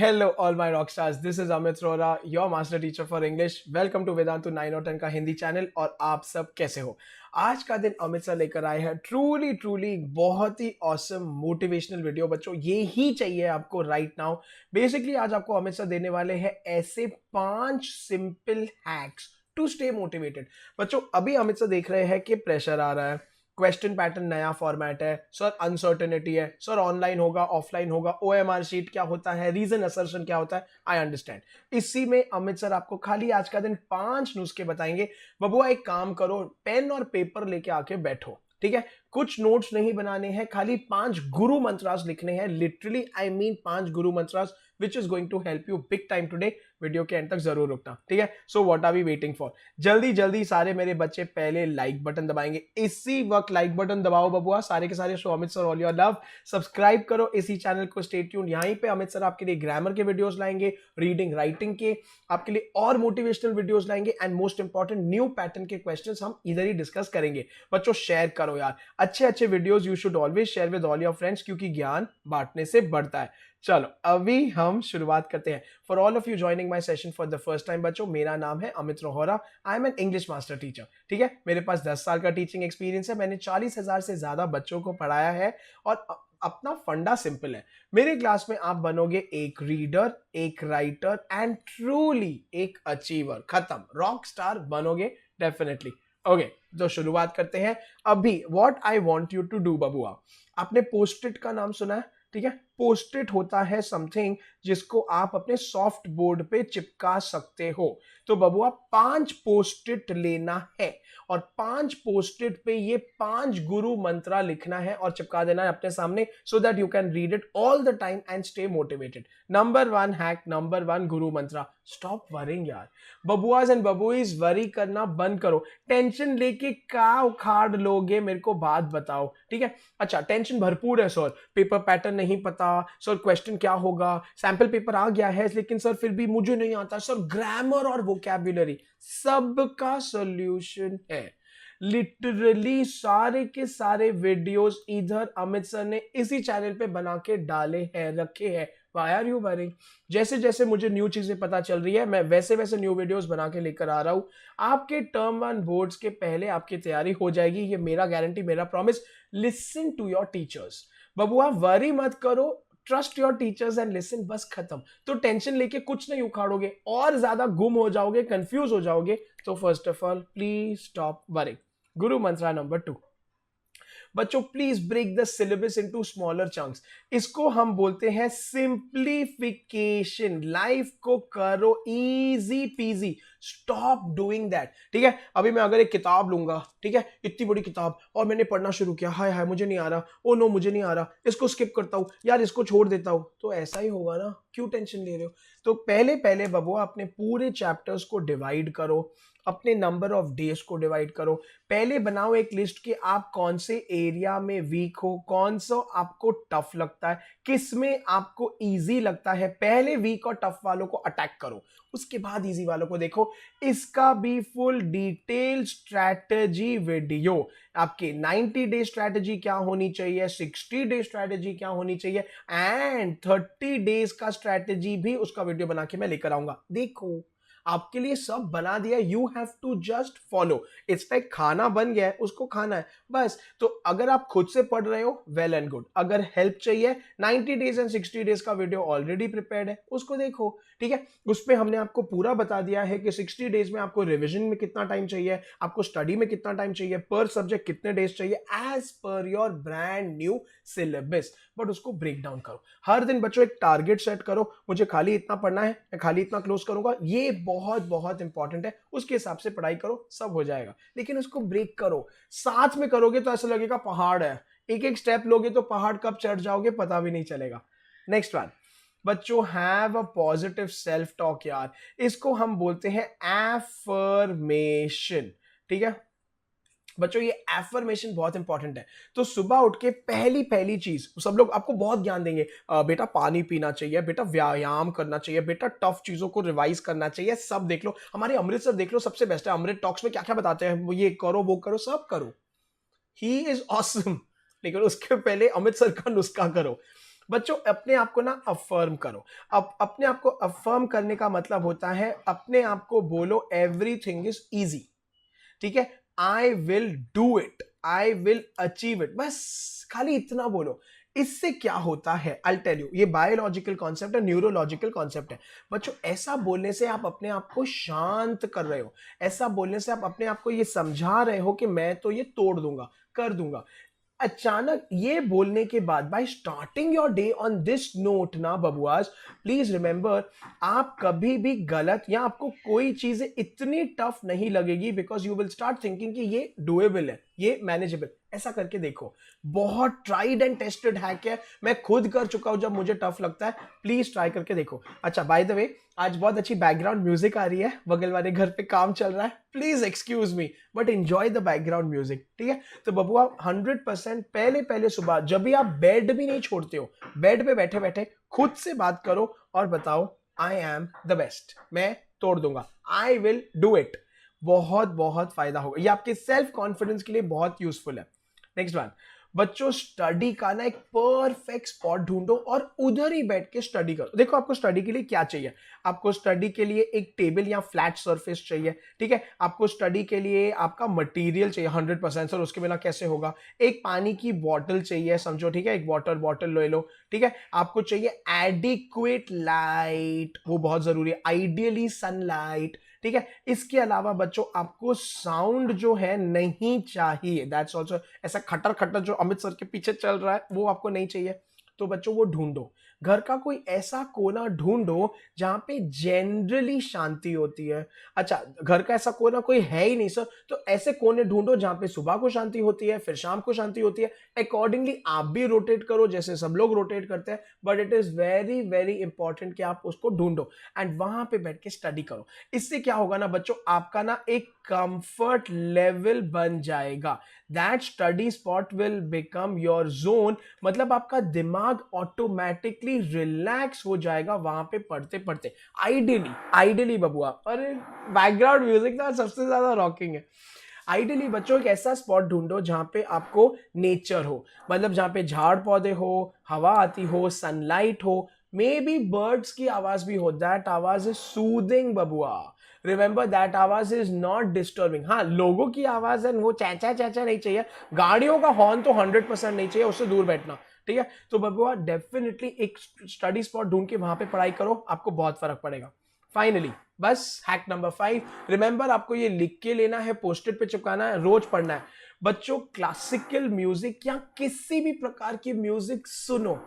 Hello, all my rock stars. This is Amit Sir, your master teacher for English. Welcome to Vedantu 9 और 10 का Hindi channel. और आप सब कैसे हो? आज का दिन अमित सर लेकर आए हैं ट्रूली बहुत ही ऑसम मोटिवेशनल वीडियो। बच्चों, ये ही चाहिए आपको राइट नाउ। बेसिकली आज आपको अमित सर देने वाले हैं ऐसे 5 simple hacks to stay motivated. बच्चों, अभी अमित सर देख रहे हैं कि प्रेशर आ रहा है, क्वेश्चन पैटर्न नया फॉर्मेट है, सर अनसर्टेनिटी है, सर ऑनलाइन होगा ऑफलाइन होगा, ओएमआर शीट क्या होता है, रीजन असर्शन क्या होता है। I understand. इसी में अमित सर आपको खाली आज का दिन 5 नुस्खे बताएंगे। बबुआ, एक काम करो, पेन और पेपर लेके आके बैठो, ठीक है? कुछ नोट्स नहीं बनाने हैं, खाली 5 गुरु मंत्रास लिखने हैं। Literally I mean 5 guru mantras which is going to help you big time today। Video के एंड तक जरूर रुकना, ठीक है? So what are we waiting for? जल्दी सारे मेरे बच्चे पहले लाइक बटन दबाएंगे। इसी वक्त लाइक बटन दबाओ बबुआ, सारे के सारे। Show Amit sir all your love. Subscribe करो इसी चैनल को, स्टे ट्यून्ड। यहीं पे अमित सर आपके लिए ग्रामर के वीडियोस लाएंगे, रीडिंग राइटिंग के आपके लिए और मोटिवेशनल वीडियोस लाएंगे, and most important new pattern के क्वेश्चंस हम इधर ही डिस्कस करेंगे। बच्चों, शेयर करो यार, अच्छे videos you should always share with all your friends, क्योंकि ज्ञान बांटने से बढ़ता है। चलो अभी हम शुरुआत करते हैं। For all of you joining my session for the first time, बच्चों, मेरा नाम है Amit Rohra. I am an English master teacher, ठीक है? मेरे पास 10 साल का टीचिंग एक्सपीरियंस है। मैंने 40,000 से ज्यादा बच्चों को पढ़ाया है। और अपना फंडा सिंपल है। मेरे क्लास में आप बनोगे एक रीडर, एक राइटर एंड ट्रूली एक अचीवर। खत्म, रॉक स्टार बनोगे डेफिनेटली। ओके, तो शुरुआत करते हैं अभी। What I want you to do बबुआ, आपने पोस्ट इट का नाम सुना है, ठीक है? पोस्ट इट होता है समथिंग जिसको आप अपने सॉफ्ट बोर्ड पे चिपका सकते हो। तो बबुआ 5 पोस्ट इट लेना है और 5 पोस्ट इट पे ये 5 गुरु मंत्रा लिखना है और चिपका देना है अपने सामने, so that you can read it all the time and stay motivated. Number 1 hack, number 1 Guru Mantra, stop worrying यार। बबुआज एंड बबुईज, वरी करना बंद करो। टेंशन लेके क्या उखाड़ लोगे, मेरे को बात बताओ, ठीक है? अच्छा, टेंशन भरपूर है सर, पेपर पैटर्न नहीं पता सर, क्वेश्चन क्या होगा, सैंपल पेपर आ गया है लेकिन सर फिर भी मुझे नहीं आता सर, ग्रामर और वोकैब्युलरी। सबका सॉल्यूशन है। लिटरली सारे के सारे वीडियोस इधर अमित सर ने इसी चैनल पे बना के डाले हैं, रखे हैं। Why are you worrying? जैसे जैसे मुझे न्यू चीजें पता चल रही है, मैं वैसे वैसे न्यू वीडियोस बना के लेकर आ रहा हूं। आपके टर्म 1 बोर्ड्स के पहले आपकी तैयारी हो जाएगी, ये मेरा गारंटी, मेरा promise. Listen to your teachers बबुआ, वरी मत करो, trust your teachers and listen, बस खत्म। तो टेंशन लेके कुछ नहीं उखाड़ोगे, और ज्यादा गुम हो जाओगे, कंफ्यूज हो जाओगे। तो first of all please stop worrying. Guru mantra number 2, बच्चों, please break the syllabus into smaller chunks. इसको हम बोलते हैं सिंप्लीफिकेशन। लाइफ को करो easy peasy, stop doing that, ठीक है? अभी मैं अगर एक किताब लूंगा, ठीक है, इतनी बड़ी किताब, और मैंने पढ़ना शुरू किया, हाय हाय मुझे नहीं आ रहा, ओ नो मुझे नहीं आ रहा, इसको स्किप करता हूं यार, इसको छोड़ देता हूं, तो ऐसा ही होगा ना। क्यों टेंशन ले रहे हो? तो पहले बबुआ अपने पूरे चैप्टर्स को डिवाइड करो, अपने नंबर ऑफ डेज को डिवाइड करो। पहले बनाओ एक लिस्ट कि आप कौन से एरिया में वीक हो, कौन सा आपको टफ लगता है, किस में आपको इजी लगता है। पहले वीक और टफ वालों को अटैक करो, उसके बाद इजी वालों को देखो। इसका भी फुल डिटेल स्ट्रैटेजी वीडियो, आपके 90 डे स्ट्रैटेजी क्या होनी चाहिए, 60 डे स्ट्रैटेजी क्या होनी चाहिए, एंड 30 डेज का स्ट्रैटेजी भी, उसका वीडियो बना के मैं लेकर आऊंगा। देखो, आपके लिए सब बना दिया, you have to just follow. It's like खाना बन गया है, उसको खाना है बस। तो अगर आप खुद से पढ़ रहे हो, वेल एंड गुड। अगर हेल्प चाहिए, 90 डेज एंड 60 डेज का वीडियो ऑलरेडी प्रिपेयर्ड है, उसको देखो, ठीक है? उसमें हमने आपको पूरा बता दिया है कि 60 डेज में आपको रिविजन में कितना टाइम चाहिए, आपको स्टडी में कितना टाइम चाहिए, पर सब्जेक्ट कितने डेज चाहिए, as per your brand new syllabus. But उसको ब्रेक डाउन करो। हर दिन बच्चों एक टारगेट सेट करो, मुझे खाली इतना पढ़ना है, मैं खाली इतना क्लोज करूंगा। ये बहुत इंपॉर्टेंट है। उसके हिसाब से पढ़ाई करो, सब हो जाएगा। लेकिन उसको ब्रेक करो। साथ में करोगे तो ऐसा लगेगा पहाड़ है, एक एक स्टेप लोगे तो पहाड़ कब चढ़ जाओगे पता भी नहीं चलेगा। नेक्स्ट वन बच्चों, have a positive self talk यार। इसको हम बोलते हैं एफर्मेशन, ठीक है बच्चों? ये एफर्मेशन बहुत इंपॉर्टेंट है। तो सुबह उठ के पहली चीज, सब लोग आपको बहुत ज्ञान देंगे, बेटा पानी पीना चाहिए, बेटा व्यायाम करना चाहिए, बेटा टफ चीजों को रिवाइज करना चाहिए। सब देख लो, हमारे अमृत सर देख लो, सबसे बेस्ट है। अमृत टॉक्स में क्या क्या बताते हैं, ये करो वो करो, सब करो, ही इज ऑसम। लेकिन उसके पहले अमित सर का नुस्खा करो। बच्चों अपने आप को ना अफर्म करो। अब अपने आप को अफर्म करने का मतलब होता है अपने आप को बोलो एवरीथिंग इज इजी, ठीक है, I will do it, I will achieve it, बस खाली इतना बोलो। इससे क्या होता है आई टेल यू, ये बायोलॉजिकल कॉन्सेप्ट है, न्यूरोलॉजिकल कॉन्सेप्ट है बच्चों। ऐसा बोलने से आप अपने आप को शांत कर रहे हो, ऐसा बोलने से आप अपने आप को ये समझा रहे हो कि मैं तो ये तोड़ दूंगा, कर दूंगा। अचानक ये बोलने के बाद bye starting your day on this note ना बबुआज, प्लीज रिमेंबर, आप कभी भी गलत या आपको कोई चीजें इतनी टफ नहीं लगेगी, because you will start thinking कि ये डुएबल है, ये मैनेजेबल। ऐसा करके देखो, बहुत ट्राइड एंड टेस्टेड हैक है, मैं खुद कर चुका हूं जब मुझे टफ लगता है, प्लीज ट्राई करके देखो। अच्छा बाय द वे, आज बहुत अच्छी बैकग्राउंड म्यूजिक आ रही है, बगल वाले घर पे काम चल रहा है, please excuse me but enjoy the background music, ठीक है। तो बबुआ 100% पहले पहले सुबह जब भी आप बेड भी नहीं छोड़ते हो, बेड पे बैठे बैठे खुद से बात करो और बताओ आई एम द बेस्ट, मैं तोड़ दूंगा, आई विल डू इट। बहुत बहुत फायदा होगा, ये आपके सेल्फ कॉन्फिडेंस के लिए बहुत यूजफुल है। नेक्स्ट वन, बच्चों स्टडी का ना एक परफेक्ट स्पॉट ढूंढो और उधर ही बैठ के स्टडी करो। देखो आपको स्टडी के लिए क्या चाहिए, आपको स्टडी के लिए एक टेबल या फ्लैट सरफेस चाहिए, ठीक है। आपको स्टडी के लिए आपका मटेरियल चाहिए 100%, सर उसके बिना कैसे होगा। एक पानी की बॉटल चाहिए समझो, ठीक है, एक वाटर बॉटल ले लो, ठीक है। आपको चाहिए एडिक्वेट लाइट, वो बहुत जरूरी है, आइडियली सनलाइट, ठीक है। इसके अलावा बच्चों आपको साउंड जो है नहीं चाहिए, दैट्स ऑल्सो, ऐसा खटर खटर जो अमित सर के पीछे चल रहा है वो आपको नहीं चाहिए। तो बच्चों वो ढूंढो, घर का कोई ऐसा कोना ढूंढो जहां पे जनरली शांति होती है। अच्छा घर का ऐसा कोना कोई है ही नहीं सर, तो ऐसे कोने ढूंढो जहां पे सुबह को शांति होती है, फिर शाम को शांति होती है। अकॉर्डिंगली आप भी रोटेट करो जैसे सब लोग रोटेट करते हैं, but it is very very important कि आप उसको ढूंढो एंड वहां पे बैठ के स्टडी करो। इससे क्या होगा ना बच्चों, आपका ना एक कंफर्ट लेवल बन जाएगा, that study spot will become your zone, मतलब आपका दिमाग ऑटोमेटिकली रिलैक्स हो जाएगा वहां पे पढ़ते पढ़ते। आइडियली आइडियली बबुआ, अरे बैकग्राउंड म्यूजिक ना सबसे ज्यादा रॉकिंग है। आइडियली बच्चों एक ऐसा स्पॉट ढूंढो जहां पे आपको नेचर हो, मतलब जहां पे झाड़ पौधे हो, हवा आती हो, सनलाइट हो, मे बी बर्ड्स की आवाज भी हो, दैट आवाज इज सूदिंग बबुआ, रिमेंबर दैट आवाज इज नॉट डिस्टर्बिंग। हाँ लोगों की आवाज है वो चैचा चैचा नहीं चाहिए, गाड़ियों का हॉर्न तो 100% नहीं चाहिए, उससे दूर बैठना, ठीक है। तो बबुआ डेफिनेटली एक स्टडी स्पॉट ढूंढ के वहां पे पढ़ाई करो, आपको बहुत फर्क पड़ेगा। फाइनली बस हैक नंबर 5, रिमेंबर आपको ये लिख के लेना है, पोस्टेड पे चिपकाना है, रोज पढ़ना है। बच्चों क्लासिकल म्यूजिक या किसी भी प्रकार की म्यूजिक सुनो,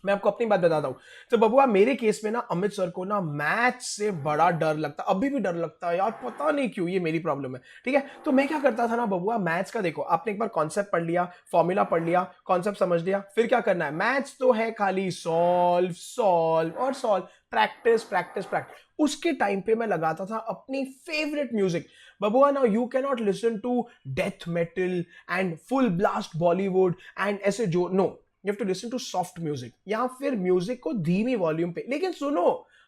मैं आपको अपनी बात बताता हूं। तो बबुआ मेरे केस में ना अमित सर को ना मैथ से बड़ा डर लगता, अभी भी डर लगता है यार, पता नहीं क्यों, ये मेरी प्रॉब्लम है, ठीक है। तो मैं क्या करता था ना बबुआ, मैथ्स का देखो आपने एक बार कॉन्सेप्ट पढ़ लिया, फॉर्मूला पढ़ लिया, कॉन्सेप्ट समझ लिया, फिर क्या करना है, मैथ्स तो है खाली सॉल्व सॉल्व और सॉल्व, प्रैक्टिस प्रैक्टिस प्रैक्टिस। उसके टाइम पे मैं लगाता था अपनी फेवरेट म्यूजिक बबुआ। Now you can not listen to death metal and full blast Bollywood and ऐसे जो, no, you have to listen to soft music या फिर म्यूजिक को धीमी वॉल्यूम पे, लेकिन सुनो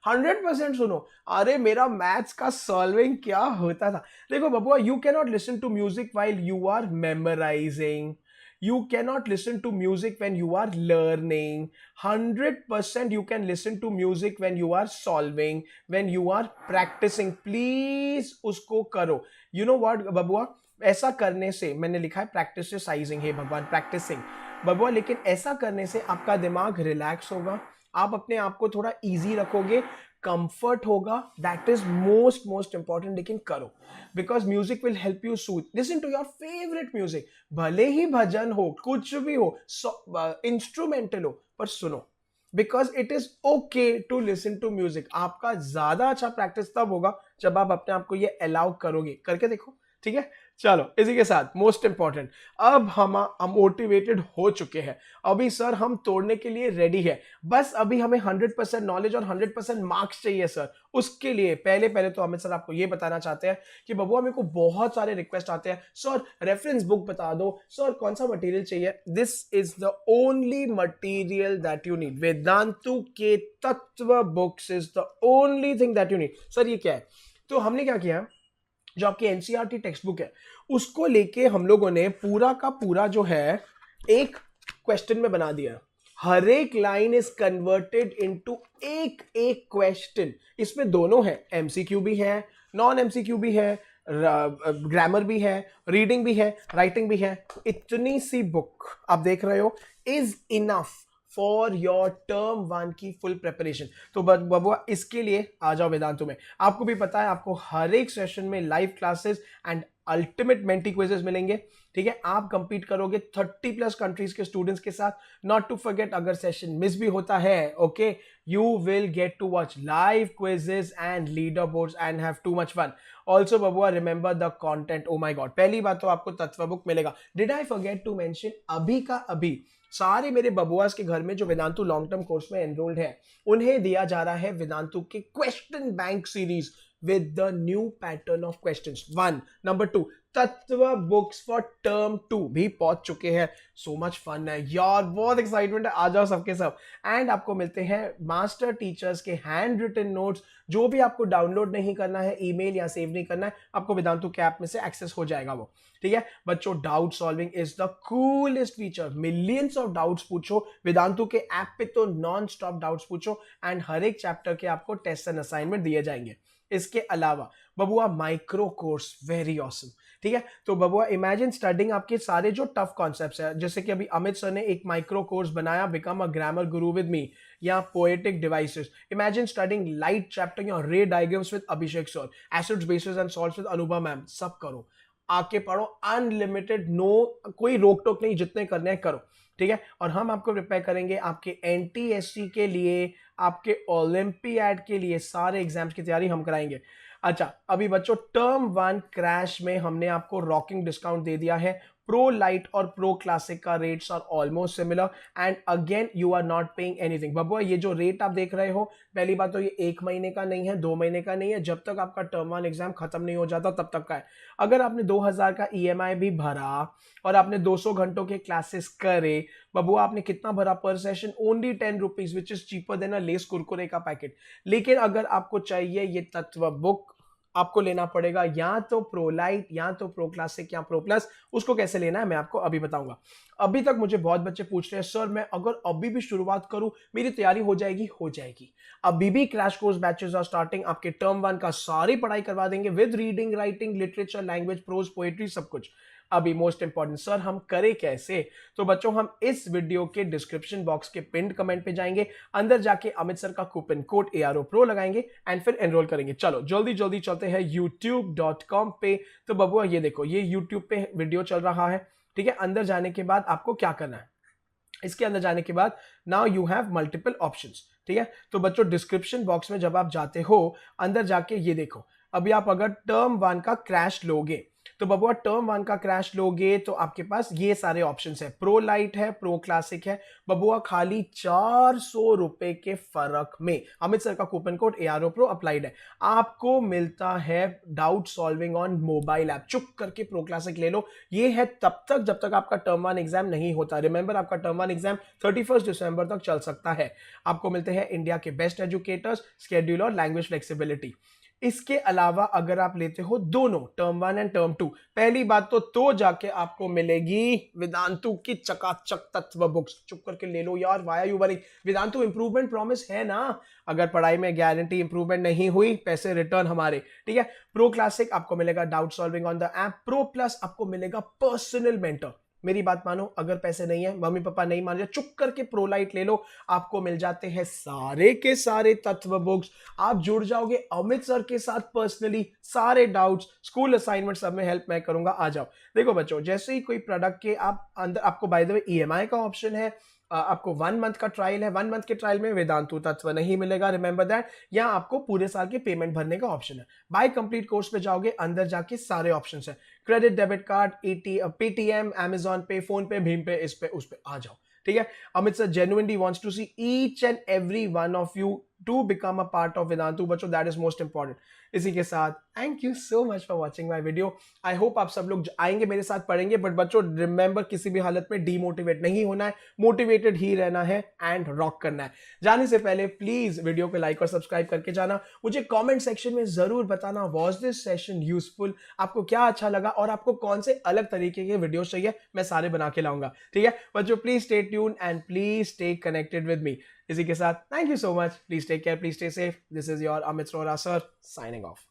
100% सुनो। अरे मेरा मैथ्स का सॉल्विंग क्या होता था, देखो बबुआ, you can not listen to music while you are memorising, you cannot listen to music when you are learning, 100% you can listen to music when you are solving, when you are practicing, please उसको करो। you know what बबुआ, ऐसा करने से, मैंने लिखा है प्रैक्टिसाइजिंग, हे भगवान प्रैक्टिसिंग बबुआ, लेकिन ऐसा करने से आपका दिमाग रिलैक्स होगा, आप अपने आप को थोड़ा इजी रखोगे, कंफर्ट होगा, दैट इज मोस्ट इंपॉर्टेंट। लेकिन करो, because music will help you soothe, listen to your favourite music, भले ही भजन हो, कुछ भी हो, इंस्ट्रूमेंटल हो, पर सुनो, because it is okay to listen to music. आपका ज्यादा अच्छा प्रैक्टिस तब होगा जब आप अपने आप को ये अलाउ करोगे, करके देखो, ठीक है। चलो इसी के साथ मोस्ट इंपॉर्टेंट, अब हम मोटिवेटेड हो चुके हैं, अभी सर हम तोड़ने के लिए रेडी है, बस अभी हमें 100% नॉलेज और 100% मार्क्स चाहिए सर। उसके लिए पहले पहले तो अमित सर आपको ये बताना चाहते हैं कि बबुआ मेरे को बहुत सारे रिक्वेस्ट आते हैं, सर रेफरेंस बुक बता दो, सर कौन सा मटेरियल चाहिए। This is the only material that you need, Vedantu के तत्व books is the only thing that you need. Sir ये क्या है, तो हमने क्या किया, जो आपकी एनसीईआरटी टेक्स्ट बुक है उसको लेके हम लोगों ने पूरा का पूरा जो है एक क्वेश्चन में बना दिया, हर एक लाइन इज कन्वर्टेड इनटू एक एक क्वेश्चन। इसमें दोनों है, एमसीक्यू भी है, नॉन एमसीक्यू भी है, ग्रामर भी है, रीडिंग भी है, राइटिंग भी है। इतनी सी बुक आप देख रहे हो is enough for your term 1 की फुल प्रिपरेशन। तो बबुआ इसके लिए आ जाओ वेदांतु में। आपको भी पता है आपको हर एक सेशन में live classes and ultimate Menti quizzes मिलेंगे। ठीक है, आप कंपीट करोगे 30+ कंट्रीज के स्टूडेंट्स के साथ। नॉट टू फॉरगेट, अगर सेशन मिस भी होता है, okay, you will get to watch live quizzes and leader boards and have too much fun. Also बबुआ remember the content. Oh my god, पहली बात तो आपको तत्व बुक मिलेगा। Did I forget to mention, अभी का अभी सारे मेरे बबुआस के घर में जो वेदांतु लॉन्ग टर्म कोर्स में एनरोल्ड है, उन्हें दिया जा रहा है वेदांतु के question bank series with the new pattern of questions 1 number 2 तत्व बुक्स फॉर टर्म 2 भी पहुंच चुके हैं। सो मच फन है यार, बहुत एक्साइटमेंट है, आ जाओ सबके सब। एंड आपको मिलते हैं मास्टर टीचर्स के हैंड रिटन नोट्स, जो भी आपको डाउनलोड नहीं करना है, ईमेल या सेव नहीं करना है, आपको वेदांतु के ऐप में से एक्सेस हो जाएगा वो। ठीक है बच्चों, doubt solving is the coolest feature. Millions of doubts पूछो वेदांतु के ऐप पे, तो नॉन स्टॉप डाउट्स पूछो एंड हर एक चैप्टर के आपको टेस्ट एंड असाइनमेंट दिए जाएंगे। इसके अलावा बबुआ माइक्रो कोर्स, वेरी ऑसम। ठीक है, तो बबुआ इमेजिन स्टडिंग आपके सारे जो टफ कॉन्सेप्ट्स है, जैसे कि अभी अमित सर ने एक माइक्रो कोर्स बनाया, become a grammar guru with me, या poetic devices. Imagine studying light chapter या ray diagrams with Abhishek sir, acids bases and salts with Anubhav ma'am. सब करो, आके पढ़ो, अनलिमिटेड, नो कोई रोक टोक नहीं, जितने करने हैं करो। ठीक है, और हम आपको प्रिपेयर करेंगे आपके एनटीएससी के लिए, आपके ओलंपियाड के लिए, सारे एग्जाम्स की तैयारी हम कराएंगे। अच्छा, अभी बच्चों टर्म 1 क्रैश में हमने आपको रॉकिंग डिस्काउंट दे दिया है। प्रो लाइट और प्रो क्लासिक का rates are almost similar and again you are not paying anything. बबुआ ये जो रेट आप देख रहे हो, पहली बात तो ये 1 महीने का नहीं है, 2 महीने का नहीं है, जब तक आपका टर्म 1 एग्जाम खत्म नहीं हो जाता तब तक का है। अगर आपने 2000 का ईएमआई भी भरा और आपने 200 घंटों के क्लासेस करे, बबुआ आपने कितना भरा पर session? Only 10 rupees, which is cheaper than a less Kurkure का पैकेट। लेकिन अगर आपको चाहिए ये तत्व बुक, आपको लेना पड़ेगा या तो प्रो लाइट, या तो प्रो क्लासिक, या प्रो प्लस। उसको कैसे लेना है मैं आपको अभी बताऊंगा। अभी तक मुझे बहुत बच्चे पूछ रहे हैं, सर मैं अगर अभी भी शुरुआत करूं, मेरी तैयारी हो जाएगी? हो जाएगी। अभी भी crash course batches are starting. आपके टर्म 1 का सारी पढ़ाई करवा देंगे with reading, writing, literature, language, prose, poetry, सब कुछ। अभी मोस्ट इंपॉर्टेंट, सर हम करें कैसे? तो बच्चों हम इस वीडियो के डिस्क्रिप्शन बॉक्स के पिंड कमेंट पे जाएंगे, अंदर जाके अमित सर का कूपन कोड ARO प्रो लगाएंगे एंड फिर एनरोल करेंगे। चलो जल्दी जल्दी चलते हैं youtube.com पे। तो बबुआ ये देखो, ये YouTube पे वीडियो चल रहा है। ठीक है, अंदर जाने के बाद आपको क्या करना है, इसके अंदर जाने के बाद now you have multiple options. ठीक है, तो बच्चों डिस्क्रिप्शन बॉक्स में जब आप जाते हो, अंदर जाके ये देखो, अभी आप अगर टर्म 1 का क्रैश लोगे, तो बबुआ टर्म 1 का क्रैश लोगे तो आपके पास ये सारे ऑप्शंस है। प्रो लाइट है, प्रो क्लासिक है, बबुआ खाली 400 रुपए के फर्क में अमित सर का coupon code ARO pro applied है, आपको मिलता है doubt solving on mobile app. चुप करके प्रो क्लासिक ले लो। ये है तब तक जब तक आपका टर्म 1 एग्जाम नहीं होता। रिमेंबर, आपका टर्म 1 एग्जाम 31 दिसंबर तक चल सकता है। आपको मिलते हैं इंडिया के बेस्ट एजुकेटर्स, स्केड्यूल और लैंग्वेज फ्लेक्सिबिलिटी। इसके अलावा अगर आप लेते हो दोनों टर्म 1 एंड टर्म 2, पहली बात तो जाके आपको मिलेगी वेदांतु की चकाचक तत्व बुक्स। चुप करके ले लो यार, why are you worrying? Vedantu improvement promise है ना, अगर पढ़ाई में गारंटी इंप्रूवमेंट नहीं हुई, पैसे रिटर्न हमारे। ठीक है, प्रो क्लासिक आपको मिलेगा doubt solving on the app, pro plus आपको मिलेगा पर्सनल मेंटर। मेरी बात मानो, अगर पैसे नहीं है, मम्मी पापा नहीं मान रहे, चुप करके प्रो लाइट ले लो, आपको मिल जाते हैं सारे के सारे तत्व बुक्स। आप जुड़ जाओगे अमित सर के साथ पर्सनली, सारे डाउट्स, स्कूल असाइनमेंट सब में हेल्प मैं करूंगा। आ जाओ। देखो बच्चों, जैसे ही कोई प्रोडक्ट के आप अंदर, आपको बाय द वे EMI का ऑप्शन है, आपको 1 मंथ का ट्रायल है। 1 मंथ के ट्रायल में वेदांतु तत्व नहीं मिलेगा, रिमेंबर दैट। या आपको पूरे साल के पेमेंट भरने का ऑप्शन है। बाय कंप्लीट कोर्स पे जाओगे, अंदर जाके सारे ऑप्शन है, credit, debit card, Paytm, Amazon पे, फोन पे, भीम पे, इस पे उस पे। आ जाओ। ठीक है, Amit sir genuinely wants to see each and every one of you to become a part of Vedantu बच्चों, that is most important। इसी के साथ thank you so much for watching my video. I hope आप सब लोग आएंगे मेरे साथ पढ़ेंगे, बट बच्चों रिमेंबर किसी भी हालत में डीमोटिवेट नहीं होना है, मोटिवेटेड ही रहना है एंड रॉक करना है। जाने से पहले प्लीज वीडियो को लाइक और सब्सक्राइब करके जाना। मुझे कमेंट सेक्शन में जरूर बताना वाज दिस सेशन यूजफुल, आपको क्या अच्छा लगा और आपको कौन से अलग तरीके के वीडियो चाहिए, मैं सारे बना के लाऊंगा। ठीक है बच्चों, please stay tune and please stay connected with me. इसी के साथ thank you so much, please take care, please stay safe. This is your Amit Rora sir signing off.